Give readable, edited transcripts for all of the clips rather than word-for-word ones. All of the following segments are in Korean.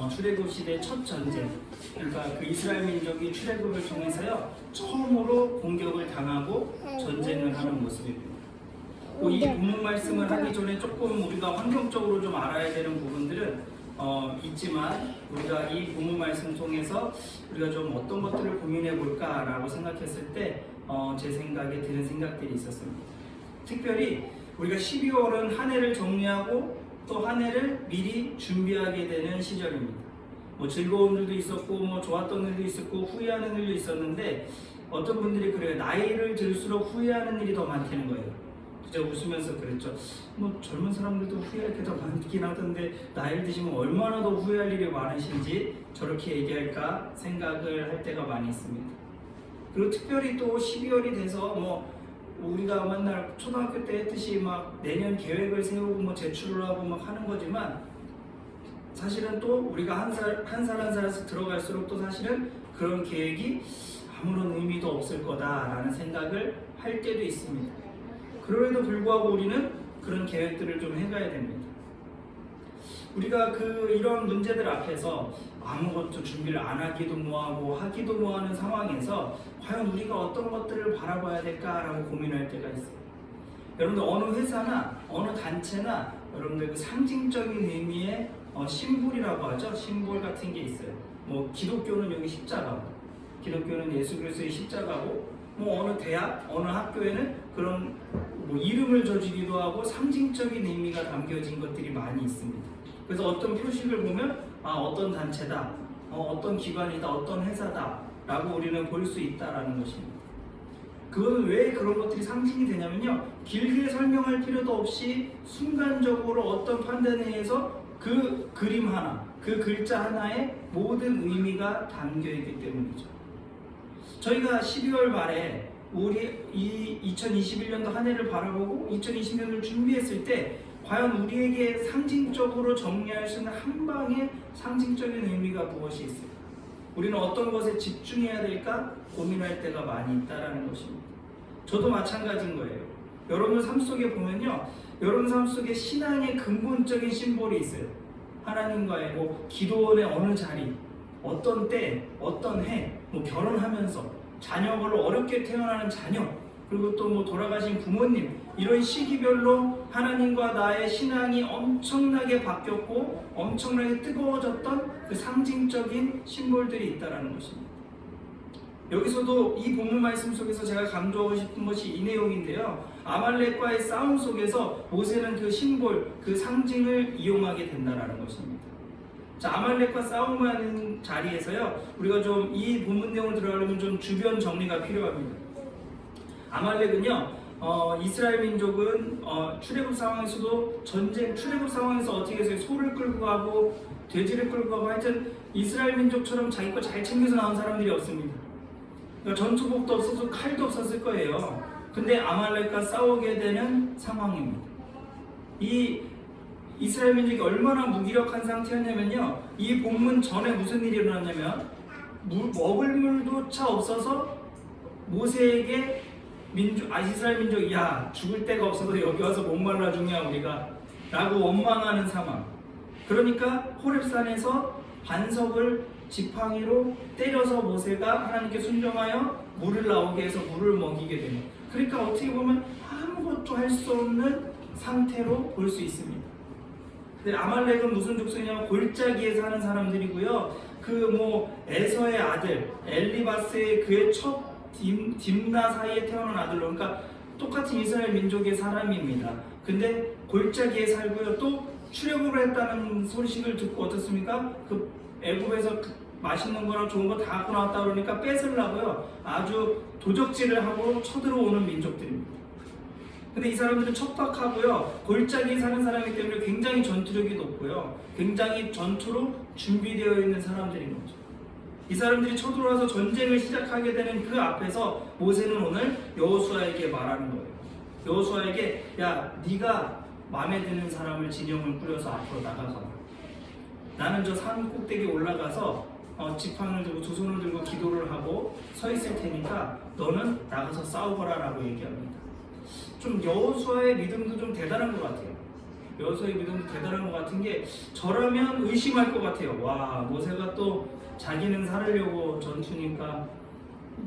출애굽 시대 첫 전쟁, 그러니까 그 이스라엘 민족이 출애굽을 통해서요 처음으로 공격을 당하고 전쟁을 하는 모습입니다. 이 본문 말씀을 하기 전에 조금 우리가 환경적으로 좀 알아야 되는 부분들은 있지만 우리가 이 본문 말씀 통해서 우리가 좀 어떤 것들을 고민해 볼까라고 생각했을 때 제 생각에 드는 생각들이 있었습니다. 특별히 우리가 12월은 한 해를 정리하고 또 한 해를 미리 준비하게 되는 시절입니다. 뭐 즐거운 일도 있었고 뭐 좋았던 일도 있었고 후회하는 일도 있었는데 어떤 분들이 그래요. 나이를 들수록 후회하는 일이 더 많다는 거예요. 제가 웃으면서 그랬죠. 뭐 젊은 사람들도 후회할 게 더 많긴 하던데 나이를 드시면 얼마나 더 후회할 일이 많으신지 저렇게 얘기할까 생각을 할 때가 많이 있습니다. 그리고 특별히 또 12월이 돼서 뭐 우리가 맨날 초등학교 때 했듯이 막 내년 계획을 세우고 뭐 제출을 하고 막 하는 거지만 사실은 또 우리가 한 살 살아서 들어갈수록 또 사실은 그런 계획이 아무런 의미도 없을 거다라는 생각을 할 때도 있습니다. 그럼에도 불구하고 우리는 그런 계획들을 좀 해가야 됩니다. 우리가 이런 문제들 앞에서 아무것도 준비를 안 하기도 뭐하고 하기도 뭐하는 상황에서 과연 우리가 어떤 것들을 바라봐야 될까라고 고민할 때가 있어요. 여러분들 어느 회사나 어느 단체나 여러분들 그 상징적인 의미의 심볼이라고 하죠. 심볼 같은 게 있어요. 뭐 기독교는 여기 십자가고, 기독교는 예수 그리스도의 십자가고, 뭐 어느 대학, 어느 학교에는 그런 뭐 이름을 져주기도 하고 상징적인 의미가 담겨진 것들이 많이 있습니다. 그래서 어떤 표식을 보면 어떤 단체다, 어떤 기관이다, 어떤 회사다 라고 우리는 볼 수 있다라는 것입니다. 그거는 왜 그런 것들이 상징이 되냐면요, 길게 설명할 필요도 없이 순간적으로 어떤 판단에 의해서 그 그림 하나, 그 글자 하나에 모든 의미가 담겨 있기 때문이죠. 저희가 12월 말에 우리 이 2021년도 한 해를 바라보고 2020년을 준비했을 때 과연 우리에게 상징적으로 정리할 수 있는 한 방의 상징적인 의미가 무엇이 있을까? 우리는 어떤 것에 집중해야 될까 고민할 때가 많이 있다는 것입니다. 저도 마찬가지인 거예요. 여러분 삶 속에 보면요, 여러분 삶 속에 신앙의 근본적인 심볼이 있어요. 하나님과의 뭐 기도원의 어느 자리, 어떤 때, 어떤 해, 뭐 결혼하면서 자녀별로 어렵게 태어나는 자녀, 그리고 또 뭐 돌아가신 부모님, 이런 시기별로 하나님과 나의 신앙이 엄청나게 바뀌었고 엄청나게 뜨거워졌던 그 상징적인 심볼들이 있다는 것입니다. 여기서도 이 본문 말씀 속에서 제가 강조하고 싶은 것이 이 내용인데요, 아말렉과의 싸움 속에서 모세는 그 심볼, 그 상징을 이용하게 된다는 것입니다. 자, 아말렉과 싸움하는 자리에서요, 우리가 좀 이 본문 내용을 들어가려면 좀 주변 정리가 필요합니다. 아말렉은요, 이스라엘 민족은 출애굽 상황에서도 출애굽 상황에서 어떻게 해서 소를 끌고 가고 돼지를 끌고 가고 하여튼 이스라엘 민족처럼 자기 거 잘 챙겨서 나온 사람들이 없습니다. 그러니까 전투복도 없어서 칼도 없었을 거예요. 근데 아말렉과 싸우게 되는 상황입니다. 이 이스라엘 민족이 얼마나 무기력한 상태였냐면요, 이 본문 전에 무슨 일이 일어났냐면 먹을 물도 차 없어서 모세에게 이스라엘 민족이 야 죽을 데가 없어서 여기 와서 목말라 죽냐 우리가 라고 원망하는 상황. 그러니까 호렙산에서 반석을 지팡이로 때려서 모세가 하나님께 순종하여 물을 나오게 해서 물을 먹이게 되는, 그러니까 어떻게 보면 아무것도 할 수 없는 상태로 볼 수 있습니다. 근데 아말렉은 무슨 족속이냐면 골짜기에 사는 사람들이고요, 그 뭐 에서의 아들 엘리바스의 그의 첫 딥나 사이에 태어난 아들로, 그러니까 똑같은 이스라엘 민족의 사람입니다. 근데 골짜기에 살고요, 또 출애굽을 했다는 소식을 듣고 어떻습니까? 그 애굽에서 맛있는 거랑 좋은 거 다 갖고 나왔다 그러니까 뺏으려고요, 아주 도적질을 하고 쳐들어오는 민족들입니다. 근데 이 사람들은 척박하고요, 골짜기에 사는 사람이기 때문에 굉장히 전투력이 높고요, 굉장히 전투로 준비되어 있는 사람들인 거죠. 이 사람들이 쳐들어와서 전쟁을 시작하게 되는 그 앞에서 모세는 오늘 여호수아에게 말하는 거예요. 여호수아에게 야, 네가 마음에 드는 사람을 진영을 꾸려서 앞으로 나가거라. 나는 저 산 꼭대기에 올라가서 지팡이를 들고 두 손을 들고 기도를 하고 서 있을 테니까 너는 나가서 싸우거라 라고 얘기합니다. 좀 여호수아의 믿음도 좀 대단한 것 같아요. 여호수아의 믿음도 대단한 것 같은 게 저라면 의심할 것 같아요. 와, 모세가 또 자기는 살으려고 전투니까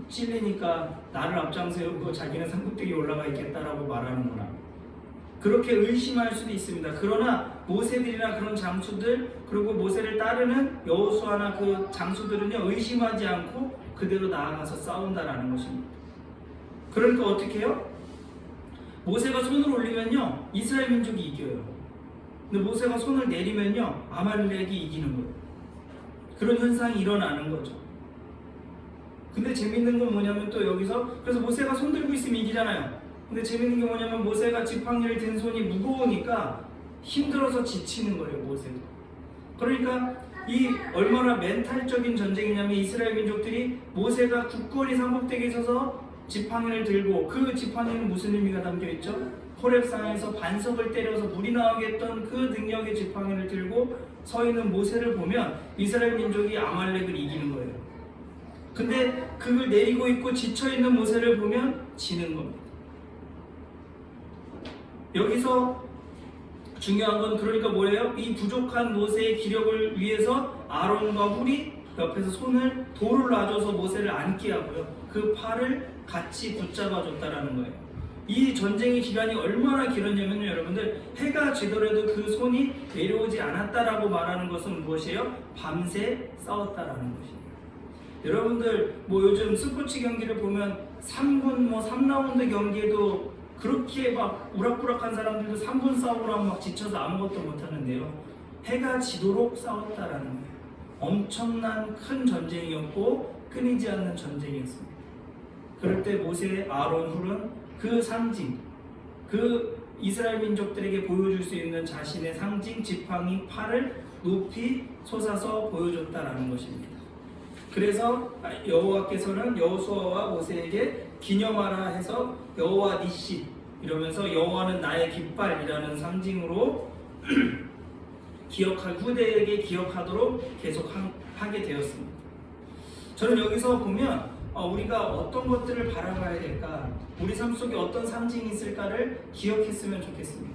찔리니까 나를 앞장세우고 자기는 산꼭대기에 올라가 있겠다라고 말하는구나. 그렇게 의심할 수도 있습니다. 그러나 모세들이나 그런 장수들 그리고 모세를 따르는 여호수아나 그 장수들은요 의심하지 않고 그대로 나아가서 싸운다라는 것입니다. 그러니까 어떻게 해요? 모세가 손을 올리면요 이스라엘 민족이 이겨요. 근데 모세가 손을 내리면요 아말렉이 이기는 거예요. 그런 현상이 일어나는 거죠. 근데 재밌는 건 뭐냐면 또 여기서 그래서 모세가 손 들고 있으면 이기잖아요. 근데 재밌는 게 뭐냐면 모세가 지팡이를 든 손이 무거우니까 힘들어서 지치는 거예요. 모세도. 그러니까 이 얼마나 멘탈적인 전쟁이냐면 이스라엘 민족들이 모세가 굳건히 산꼭대기에 서서 지팡이를 들고 그 지팡이는 무슨 의미가 담겨있죠? 호렙산에서 반석을 때려서 물이 나오게 했던 그 능력의 지팡이를 들고 서 있는 모세를 보면 이스라엘 민족이 아말렉을 이기는 거예요. 근데 그걸 내리고 있고 지쳐있는 모세를 보면 지는 겁니다. 여기서 중요한 건 그러니까 뭐예요? 이 부족한 모세의 기력을 위해서 아론과 훌이 옆에서 손을 돌을 놔줘서 모세를 앉게 하고요. 그 팔을 같이 붙잡아 줬다라는 거예요. 이 전쟁의 기간이 얼마나 길었냐면요, 여러분들 해가 지더라도 그 손이 내려오지 않았다라고 말하는 것은 무엇이에요? 밤새 싸웠다라는 것이에요. 여러분들 뭐 요즘 스포츠 경기를 보면 3분 3라운드 경기에도 그렇게 막 우락부락한 사람들도 3분 싸우라고 막 지쳐서 아무것도 못하는데요. 해가 지도록 싸웠다라는 거예요. 엄청난 큰 전쟁이었고 끊이지 않는 전쟁이었습니다. 그럴 때 모세, 아론, 훌은 그 상징, 그 이스라엘 민족들에게 보여줄 수 있는 자신의 상징 지팡이 팔을 높이 솟아서 보여줬다라는 것입니다. 그래서 여호와께서는 여호수아와 모세에게 기념하라 해서 여호와 니시 이러면서 여호와는 나의 깃발이라는 상징으로 기억할 후대에게 기억하도록 계속 하게 되었습니다. 저는 여기서 보면 우리가 어떤 것들을 바라봐야 될까, 우리 삶 속에 어떤 상징이 있을까를 기억했으면 좋겠습니다.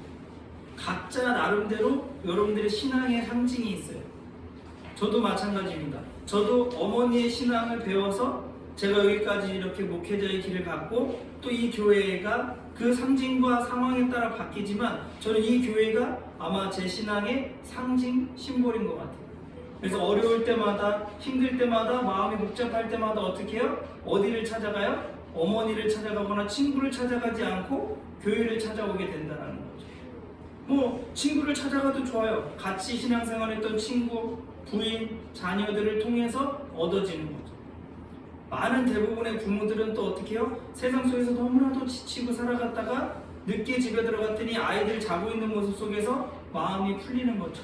각자 나름대로 여러분들의 신앙의 상징이 있어요. 저도 마찬가지입니다. 저도 어머니의 신앙을 배워서 제가 여기까지 이렇게 목회자의 길을 갔고 또 이 교회가 그 상징과 상황에 따라 바뀌지만 저는 이 교회가 아마 제 신앙의 상징, 심볼인 것 같아요. 그래서 어려울 때마다 힘들 때마다 마음이 복잡할 때마다 어떻게 해요? 어디를 찾아가요? 어머니를 찾아가거나 친구를 찾아가지 않고 교회를 찾아오게 된다는 거죠. 뭐 친구를 찾아가도 좋아요. 같이 신앙생활했던 친구, 부인, 자녀들을 통해서 얻어지는 거죠. 많은 대부분의 부모들은 또 어떻게 해요? 세상 속에서 너무나도 지치고 살아갔다가 늦게 집에 들어갔더니 아이들 자고 있는 모습 속에서 마음이 풀리는 거죠.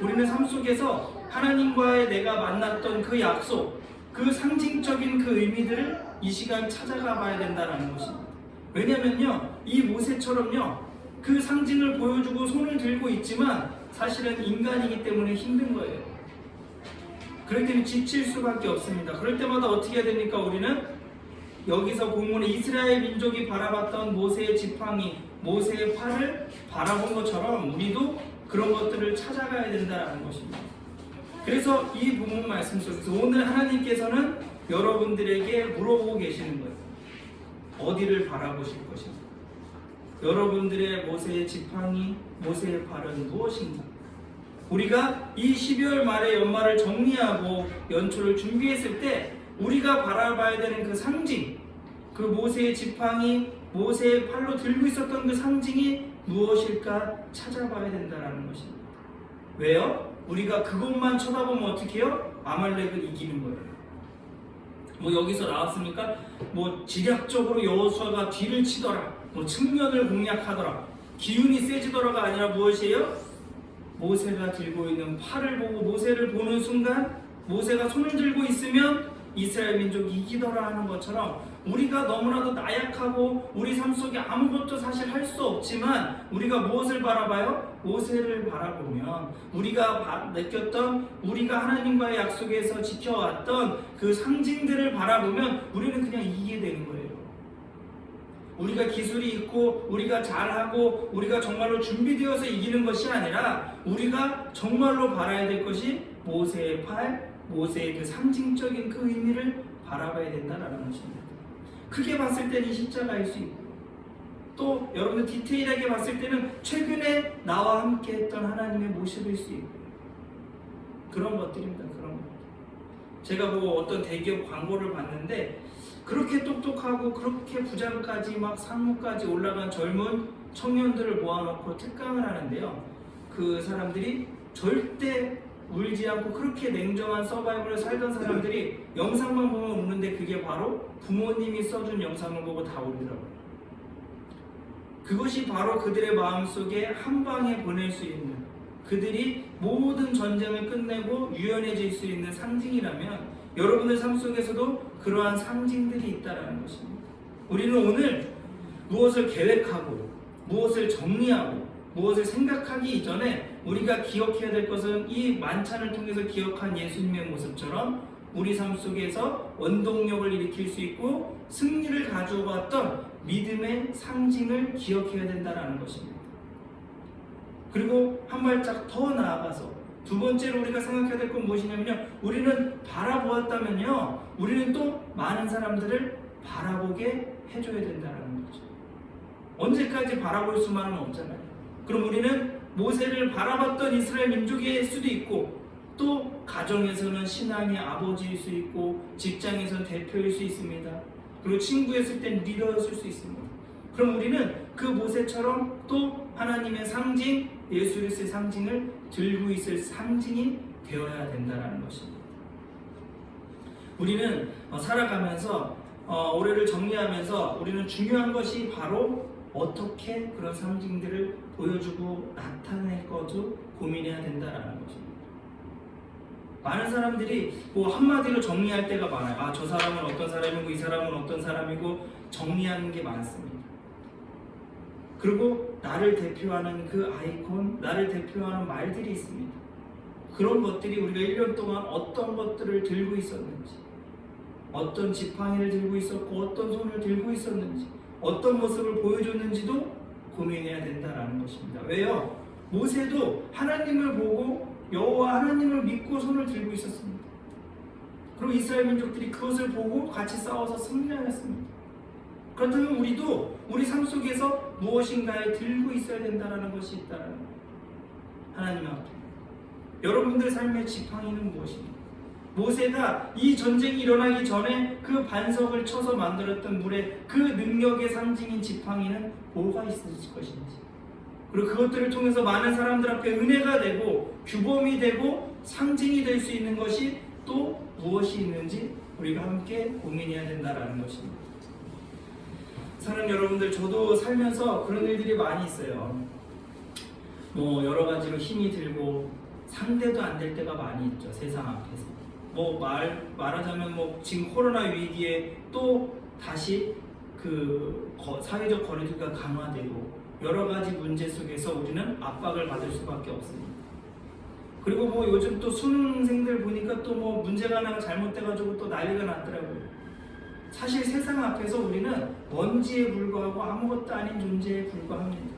우리는 삶 속에서 하나님과의 내가 만났던 그 약속, 그 상징적인 그 의미들을 이 시간 찾아가 봐야 된다는 것입니다. 왜냐면요, 이 모세처럼요, 그 상징을 보여주고 손을 들고 있지만 사실은 인간이기 때문에 힘든 거예요. 그럴 때는 지칠 수밖에 없습니다. 그럴 때마다 어떻게 해야 됩니까? 우리는 여기서 본문에 이스라엘 민족이 바라봤던 모세의 지팡이, 모세의 팔을 바라본 것처럼 우리도 그런 것들을 찾아가야 된다는 것입니다. 그래서 이 본문 말씀 속에서 오늘 하나님께서는 여러분들에게 물어보고 계시는 거예요. 어디를 바라보실 것인가? 여러분들의 모세의 지팡이, 모세의 팔은 무엇인가? 우리가 이 12월 말에 연말을 정리하고 연초를 준비했을 때 우리가 바라봐야 되는 그 상징, 그 모세의 지팡이, 모세의 팔로 들고 있었던 그 상징이 무엇일까 찾아봐야 된다는 것입니다. 왜요? 우리가 그것만 쳐다보면 어떻게 해요? 아말렉을 이기는 거예요. 뭐 여기서 나왔습니까? 뭐 지략적으로 여호수아가 뒤를 치더라, 뭐 측면을 공략하더라, 기운이 세지더라가 아니라 무엇이에요? 모세가 들고 있는 팔을 보고 모세를 보는 순간 모세가 손을 들고 있으면 이스라엘 민족이 이기더라 하는 것처럼 우리가 너무나도 나약하고 우리 삶 속에 아무것도 사실 할 수 없지만 우리가 무엇을 바라봐요? 모세를 바라보면 우리가 느꼈던, 우리가 하나님과의 약속에서 지켜왔던 그 상징들을 바라보면 우리는 그냥 이기게 되는 거예요. 우리가 기술이 있고 우리가 잘하고 우리가 정말로 준비되어서 이기는 것이 아니라 우리가 정말로 바라야 될 것이 모세의 팔, 모세의 그 상징적인 그 의미를 바라봐야 된다는 것입니다. 크게 봤을 때는 십자가일 수 있고 또 여러분들 디테일하게 봤을 때는 최근에 나와 함께 했던 하나님의 모습일 수 있고 그런 것들입니다. 그런 것. 제가 뭐 어떤 대기업 광고를 봤는데 그렇게 똑똑하고 그렇게 부장까지 막 상무까지 올라간 젊은 청년들을 모아놓고 특강을 하는데요. 그 사람들이 절대 울지 않고 그렇게 냉정한 서바이벌을 살던 사람들이 영상만 보면 우는데 그게 바로 부모님이 써준 영상을 보고 다 울더라고요. 그것이 바로 그들의 마음속에 한 방에 보낼 수 있는 그들이 모든 전쟁을 끝내고 유연해질 수 있는 상징이라면 여러분의 삶 속에서도 그러한 상징들이 있다는 것입니다. 우리는 오늘 무엇을 계획하고 무엇을 정리하고 무엇을 생각하기 이전에 우리가 기억해야 될 것은 이 만찬을 통해서 기억한 예수님의 모습처럼 우리 삶 속에서 원동력을 일으킬 수 있고 승리를 가져왔던 믿음의 상징을 기억해야 된다는 것입니다. 그리고 한 발짝 더 나아가서 두 번째로 우리가 생각해야 될 건 무엇이냐면요, 우리는 바라보았다면요 우리는 또 많은 사람들을 바라보게 해줘야 된다는 거죠. 언제까지 바라볼 수만은 없잖아요. 그럼 우리는 모세를 바라봤던 이스라엘 민족일 수도 있고 또 가정에서는 신앙의 아버지일 수 있고 직장에서는 대표일 수 있습니다. 그리고 친구였을 땐 리더였을 수 있습니다. 그럼 우리는 그 모세처럼 또 하나님의 상징, 예수 그리스도의 상징을 들고 있을 상징이 되어야 된다는 것입니다. 우리는 살아가면서 올해를 정리하면서 우리는 중요한 것이 바로 어떻게 그런 상징들을 보여주고 나타낼 것도 고민해야 된다는 것입니다. 많은 사람들이 뭐 한마디로 정리할 때가 많아요. 아, 저 사람은 어떤 사람이고 이 사람은 어떤 사람이고 정리하는 게 많습니다. 그리고 나를 대표하는 그 아이콘, 나를 대표하는 말들이 있습니다. 그런 것들이 우리가 1년 동안 어떤 것들을 들고 있었는지, 어떤 지팡이를 들고 있었고 어떤 손을 들고 있었는지, 어떤 모습을 보여줬는지도 고민해야 된다는 것입니다. 왜요? 모세도 하나님을 보고 여호와 하나님을 믿고 손을 들고 있었습니다. 그리고 이스라엘 민족들이 그것을 보고 같이 싸워서 승리하였습니다. 그렇다면 우리도 우리 삶 속에서 무엇인가에 들고 있어야 된다는 것이 있다는 거예요. 하나님 앞에 여러분들 삶의 지팡이는 무엇입니까? 모세가 이 전쟁이 일어나기 전에 그 반석을 쳐서 만들었던 물의 그 능력의 상징인 지팡이는 뭐가 있을 것인지, 그리고 그것들을 통해서 많은 사람들 앞에 은혜가 되고 규범이 되고 상징이 될 수 있는 것이 또 무엇이 있는지 우리가 함께 고민해야 된다는 것입니다. 사랑하는 여러분들, 저도 살면서 그런 일들이 많이 있어요. 뭐 여러 가지로 힘이 들고 상대도 안 될 때가 많이 있죠. 세상 앞에서. 뭐 말하자면 뭐 지금 코로나 위기에 또 다시 그 사회적 거리두기가 강화되고 여러 가지 문제 속에서 우리는 압박을 받을 수밖에 없습니다. 그리고 뭐 요즘 또 수능생들 보니까 또 뭐 문제가 하나 잘못돼가지고 또 난리가 났더라고요. 사실 세상 앞에서 우리는 먼지에 불과하고 아무것도 아닌 존재에 불과합니다.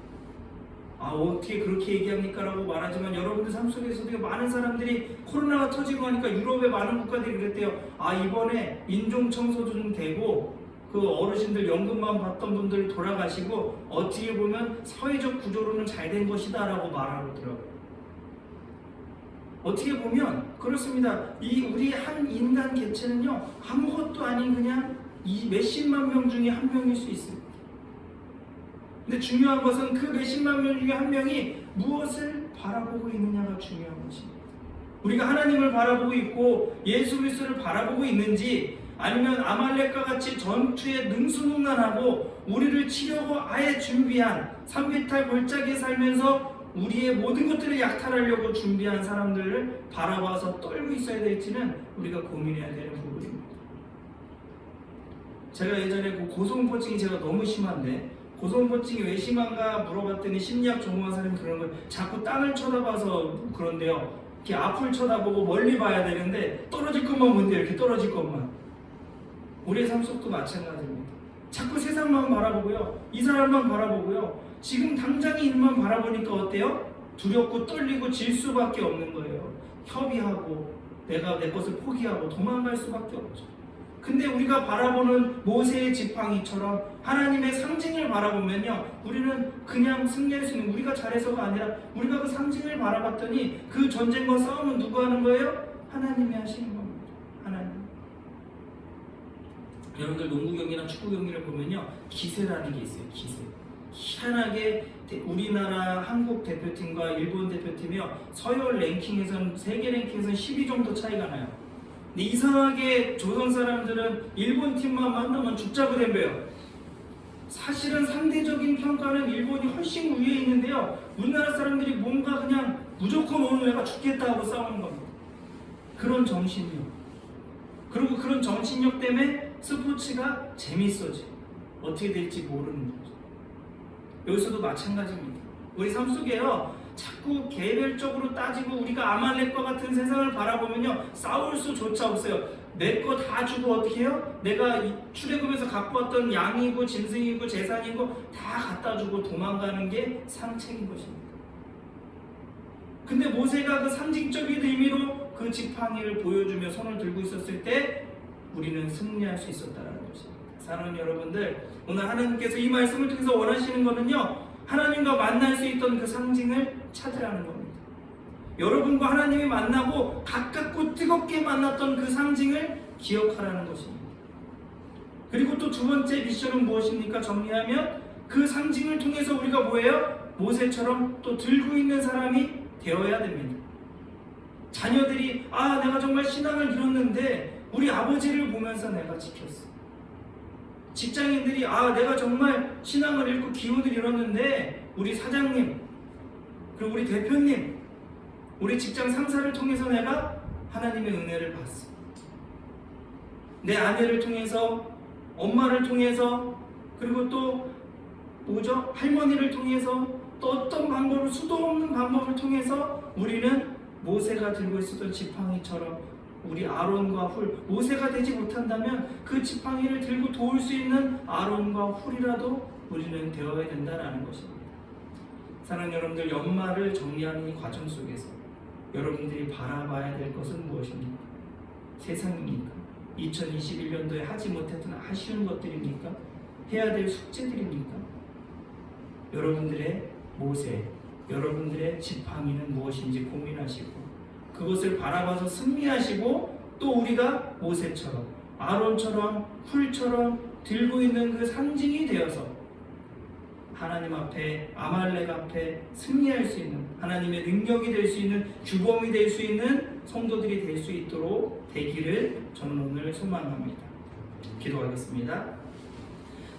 아, 어떻게 그렇게 얘기합니까? 라고 말하지만 여러분들 삶 속에서도 많은 사람들이 코로나가 터지고 하니까 유럽의 많은 국가들이 그랬대요. 아, 이번에 인종청소 좀 되고 그 어르신들 연금만 받던 분들 돌아가시고 어떻게 보면 사회적 구조로는 잘 된 것이다 라고 말하더라고요. 어떻게 보면 그렇습니다. 이 우리 한 인간 개체는요 아무것도 아닌 그냥 이 몇십만 명 중에 한 명일 수 있습니다. 근데 중요한 것은 그 몇십만 명 중에 한 명이 무엇을 바라보고 있느냐가 중요한 것입니다. 우리가 하나님을 바라보고 있고 예수 그리스도를 바라보고 있는지, 아니면 아말렉과 같이 전투에 능수능란하고 우리를 치려고 아예 준비한 산비탈 골짜기에 살면서 우리의 모든 것들을 약탈하려고 준비한 사람들을 바라봐서 떨고 있어야 될지는 우리가 고민해야 되는 부분입니다. 제가 예전에 고소공포증이 제가 너무 심한데, 고소공포증이 왜 심한가 물어봤더니 심리학 전문가 선생님이 그런 거예요. 자꾸 땅을 쳐다봐서 그런데요, 이렇게 앞을 쳐다보고 멀리 봐야 되는데 떨어질 것만 본대요. 이렇게 떨어질 것만. 우리의 삶 속도 마찬가지입니다. 자꾸 세상만 바라보고요. 이 사람만 바라보고요. 지금 당장의 일만 바라보니까 어때요? 두렵고 떨리고 질 수밖에 없는 거예요. 협의하고 내가 내 것을 포기하고 도망갈 수밖에 없죠. 근데 우리가 바라보는 모세의 지팡이처럼 하나님의 상징을 바라보면요, 우리는 그냥 승리할 수 있는, 우리가 잘해서가 아니라 우리가 그 상징을 바라봤더니 그 전쟁과 싸움은 누가 하는 거예요? 하나님이 하시는 겁니다. 하나님. 여러분들 농구 경기나 축구 경기를 보면요, 기세라는 게 있어요. 기세. 희한하게 우리나라 한국 대표팀과 일본 대표팀이요, 서열 랭킹에서는, 세계 랭킹에서는 10위 정도 차이가 나요. 근데 이상하게 조선 사람들은 일본 팀만 만나면 죽자고 덤벼요. 사실은 상대적인 평가는 일본이 훨씬 위에 있는데요, 우리나라 사람들이 뭔가 그냥 무조건 오늘 내가 죽겠다 하고 싸우는 겁니다. 그런 정신력. 그리고 그런 정신력 때문에 스포츠가 재밌어져. 어떻게 될지 모르는 거죠. 여기서도 마찬가지입니다. 우리 삶 속에요, 자꾸 개별적으로 따지고 우리가 아말렉과 같은 세상을 바라보면요, 싸울 수조차 없어요. 내 거 다 주고 어떻게 해요? 내가 출애굽에서 갖고 왔던 양이고 짐승이고 재산이고 다 갖다 주고 도망가는 게 상책인 것입니다. 근데 모세가 그 상징적인 의미로 그 지팡이를 보여주며 손을 들고 있었을 때 우리는 승리할 수 있었다는 것입니다. 사랑하는 여러분들, 오늘 하나님께서 이 말씀을 통해서 원하시는 것은요, 하나님과 만날 수 있던 그 상징을 찾으라는 겁니다. 여러분과 하나님이 만나고 가깝고 뜨겁게 만났던 그 상징을 기억하라는 것입니다. 그리고 또 두 번째 미션은 무엇입니까? 정리하면 그 상징을 통해서 우리가 뭐예요? 모세처럼 또 들고 있는 사람이 되어야 됩니다. 자녀들이 내가 정말 신앙을 잃었는데 우리 아버지를 보면서 내가 지켰어. 직장인들이 내가 정말 신앙을 잃고 기운을 잃었는데 우리 사장님, 그리고 우리 대표님, 우리 직장 상사를 통해서 내가 하나님의 은혜를 봤어. 내 아내를 통해서, 엄마를 통해서, 그리고 또 할머니를 통해서, 또 어떤 방법을, 수도 없는 방법을 통해서 우리는 모세가 들고 있었던 지팡이처럼 우리 아론과 훌, 모세가 되지 못한다면 그 지팡이를 들고 도울 수 있는 아론과 훌이라도 우리는 되어야 된다는 것입니다. 사랑하는 여러분들, 연말을 정리하는 이 과정 속에서 여러분들이 바라봐야 될 것은 무엇입니까? 세상입니까? 2021년도에 하지 못했던 아쉬운 것들입니까? 해야 될 숙제들입니까? 여러분들의 모세, 여러분들의 지팡이는 무엇인지 고민하시고 그것을 바라봐서 승리하시고, 또 우리가 모세처럼, 아론처럼, 훌처럼 들고 있는 그 상징이 되어서 하나님 앞에, 아말렉 앞에 승리할 수 있는, 하나님의 능력이 될 수 있는, 규범이 될 수 있는 성도들이 될 수 있도록 되기를 저는 오늘 소망합니다. 기도하겠습니다.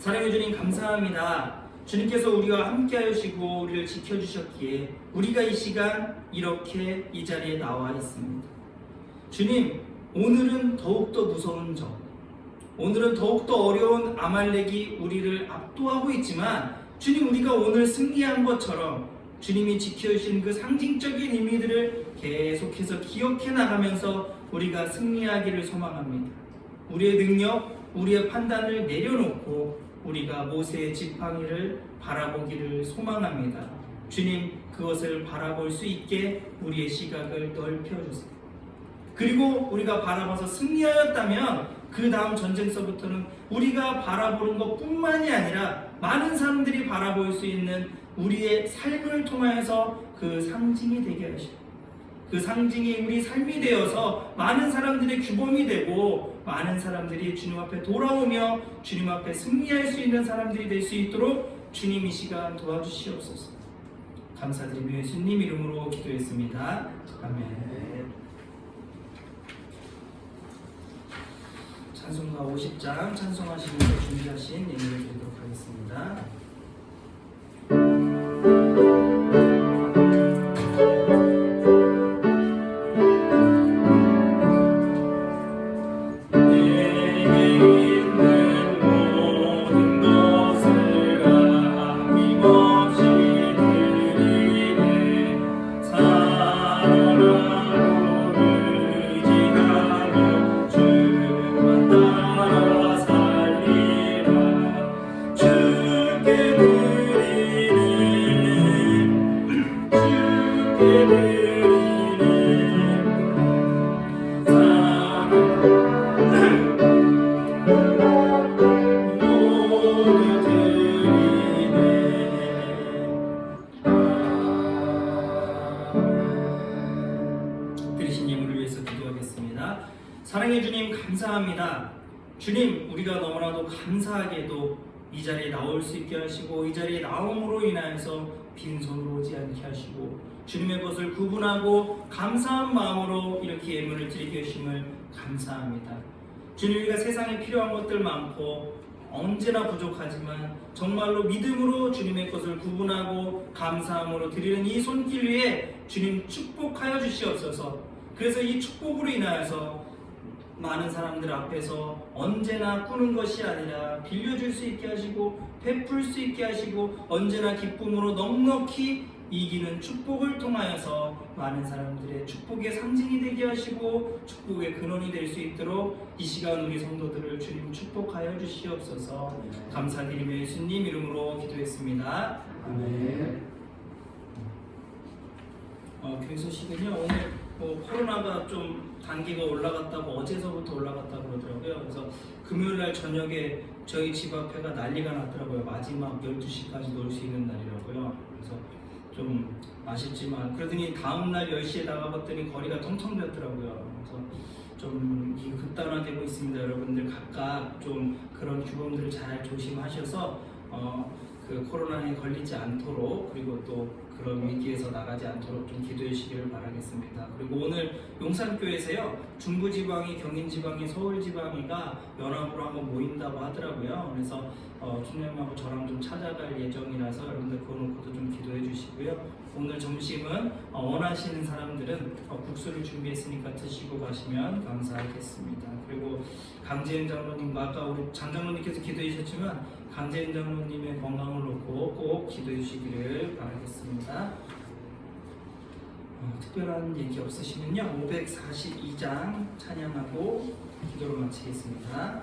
사랑해 주님, 감사합니다. 주님께서 우리와 함께 하시고 우리를 지켜주셨기에 우리가 이 시간 이렇게 이 자리에 나와 있습니다. 주님, 오늘은 더욱더 무서운 적, 오늘은 더욱더 어려운 아말렉이 우리를 압도하고 있지만, 주님, 우리가 오늘 승리한 것처럼 주님이 지켜주신 그 상징적인 의미들을 계속해서 기억해 나가면서 우리가 승리하기를 소망합니다. 우리의 능력, 우리의 판단을 내려놓고 우리가 모세의 지팡이를 바라보기를 소망합니다. 주님, 그것을 바라볼 수 있게 우리의 시각을 넓혀주세요. 그리고 우리가 바라봐서 승리하였다면 그 다음 전쟁서부터는 우리가 바라보는 것뿐만이 아니라 많은 사람들이 바라볼 수 있는 우리의 삶을 통하여서 그 상징이 되게 하시고, 그 상징이 우리 삶이 되어서 많은 사람들의 규범이 되고 많은 사람들이 주님 앞에 돌아오며 주님 앞에 승리할 수 있는 사람들이 될 수 있도록 주님 이 시간 도와주시옵소서. 감사드리며 예수님 이름으로 기도했습니다. 아멘. 찬송가 50장 찬송하시면서 준비하신 예물을 드리도록 하겠습니다. 들으신 예물을 위해서 기도하겠습니다. 사랑해 주님 감사합니다. 주님, 우리가 너무나도 감사하게도 이 자리에 나올 수 있게 하시고 이 자리에 나옴으로 인하여서 빈손으로 오지 않게 하시고 주님의 것을 구분하고 감사한 마음으로 이렇게 예물을 드리게 하심을 감사합니다. 주님, 우리가 세상에 필요한 것들 많고 언제나 부족하지만 정말로 믿음으로 주님의 것을 구분하고 감사함으로 드리는 이 손길 위에 주님 축복하여 주시옵소서. 그래서 이 축복으로 인하여서 많은 사람들 앞에서 언제나 꾸는 것이 아니라 빌려줄 수 있게 하시고 베풀 수 있게 하시고 언제나 기쁨으로 넉넉히 이기는 축복을 통하여서 많은 사람들의 축복의 상징이 되게 하시고 축복의 근원이 될 수 있도록 이 시간 우리 성도들을 주님 축복하여 주시옵소서. 감사드리며 예수님 이름으로 기도했습니다. 아멘. 교회 소식은요, 오늘 코로나가 좀 단계가 올라갔다고 어제서부터 올라갔다고 그러더라고요. 그래서 금요일날 저녁에 저희 집 앞에가 난리가 났더라고요. 마지막 12시까지 놀 수 있는 날이라고요. 그래서 좀 아쉽지만 그러더니 다음날 10시에 나가봤더니 거리가 텅텅 비었더라고요. 그래서 좀 극단화되고 있습니다. 여러분들 각각 좀 그런 규범들을 잘 조심하셔서 그 코로나에 걸리지 않도록 그리고 또 그런 위기에서 나가지 않도록 좀 기도해 주시기를 바라겠습니다. 그리고 오늘 용산교회에서요, 중부지방이, 경인지방이, 서울지방이가 연합으로 한번 모인다고 하더라고요. 그래서 총장님하고 저랑 좀 찾아갈 예정이라서 여러분들 그거 놓고도 좀 기도해 주시고요. 오늘 점심은 원하시는 사람들은 국수를 준비했으니까 드시고 가시면 감사하겠습니다. 그리고 강재현 장로님과 아까 우리 장 장로님께서 기도해 주셨지만 강재현 장로님의 건강을 놓고 꼭 기도해 주시기를 바라겠습니다. 특별한 얘기 없으시면요, 542장 찬양하고 기도를 마치겠습니다.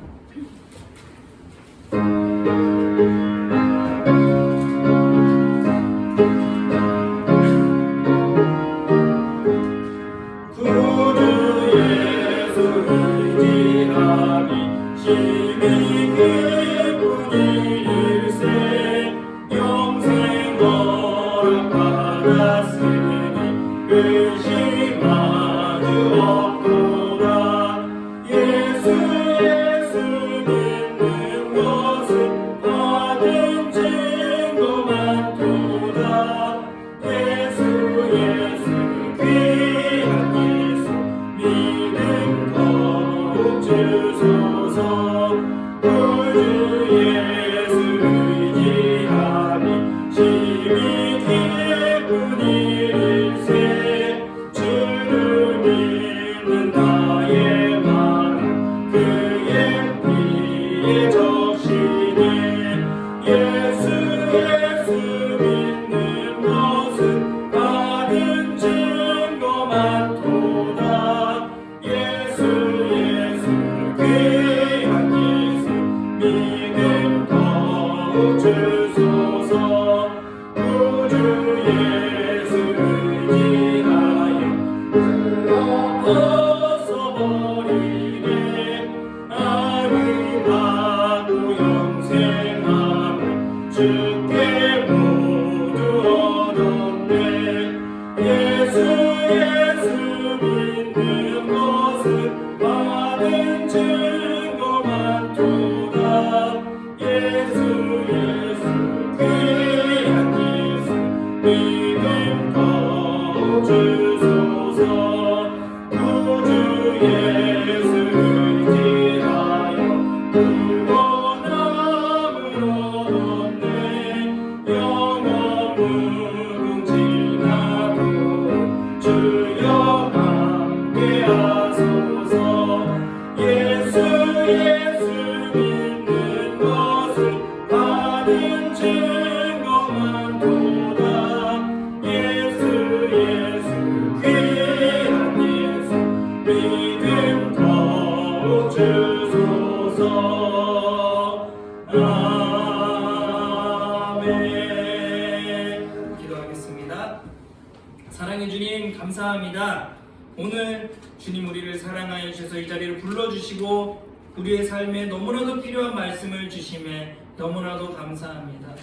사랑해 주님 감사합니다. 오늘 주님 우리를 사랑하여 주셔서 이 자리를 불러주시고 우리의 삶에 너무나도 필요한 말씀을 주심에 너무나도 감사합니다.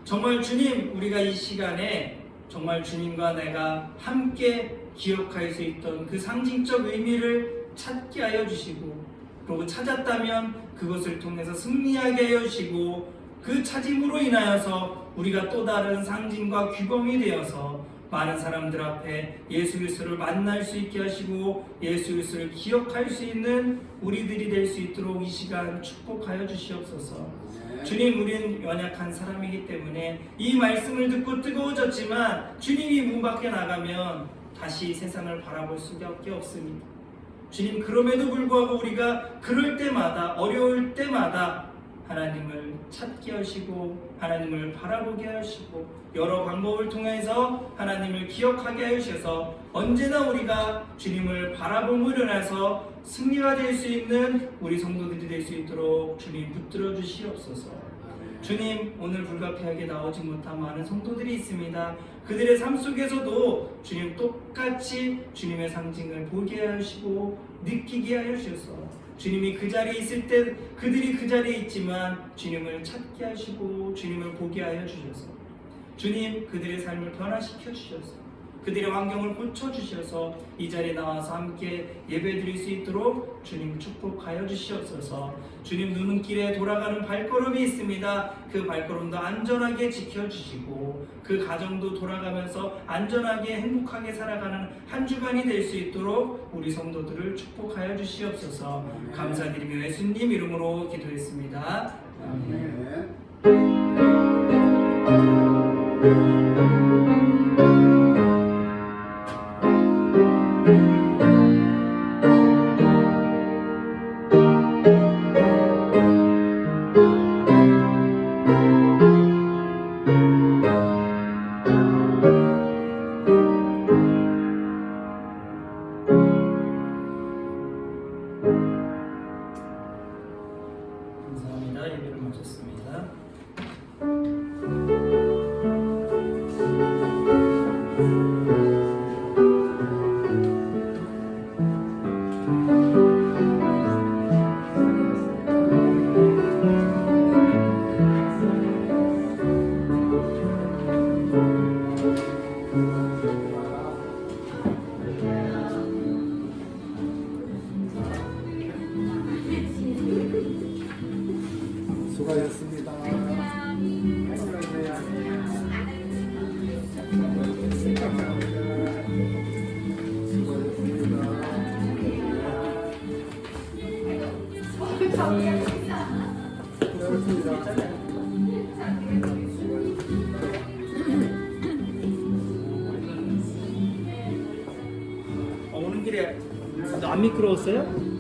정말 주님, 우리가 이 시간에 정말 주님과 내가 함께 기억할 수 있던 그 상징적 의미를 찾게 하여 주시고, 그리고 찾았다면 그것을 통해서 승리하게 하여 주시고, 그 찾음으로 인하여서 우리가 또 다른 상징과 규범이 되어서 많은 사람들 앞에 예수 그리스도를 만날 수 있게 하시고 예수 그리스도를 기억할 수 있는 우리들이 될 수 있도록 이 시간 축복하여 주시옵소서. 주님, 우린 연약한 사람이기 때문에 이 말씀을 듣고 뜨거워졌지만 주님이 문 밖에 나가면 다시 세상을 바라볼 수밖에 없습니다. 주님, 그럼에도 불구하고 우리가 그럴 때마다, 어려울 때마다 하나님을 찾게 하시고 하나님을 바라보게 하시고 여러 방법을 통해서 하나님을 기억하게 하셔서 언제나 우리가 주님을 바라봄으로 인해서 승리가 될 수 있는 우리 성도들이 될 수 있도록 주님 붙들어 주시옵소서. 주님, 오늘 불가피하게 나오지 못한 많은 성도들이 있습니다. 그들의 삶 속에서도 주님 똑같이 주님의 상징을 보게 하시고 느끼게 하여 주셔서 주님이 그 자리에 있을 때 그들이 그 자리에 있지만 주님을 찾게 하시고 주님을 보게 하여 주셔서 주님, 그들의 삶을 변화시켜 주셔서 그들의 환경을 고쳐주셔서 이 자리에 나와서 함께 예배드릴 수 있도록 주님 축복하여 주시옵소서. 주님, 눈길에 돌아가는 발걸음이 있습니다. 그 발걸음도 안전하게 지켜주시고 그 가정도 돌아가면서 안전하게 행복하게 살아가는 한 주간이 될 수 있도록 우리 성도들을 축복하여 주시옵소서. 감사드리며 예수님 이름으로 기도했습니다. 아멘. 감사합니다. 예배를 마쳤습니다. 수고하셨습니다. 오는 길에 안 미끄러웠어요?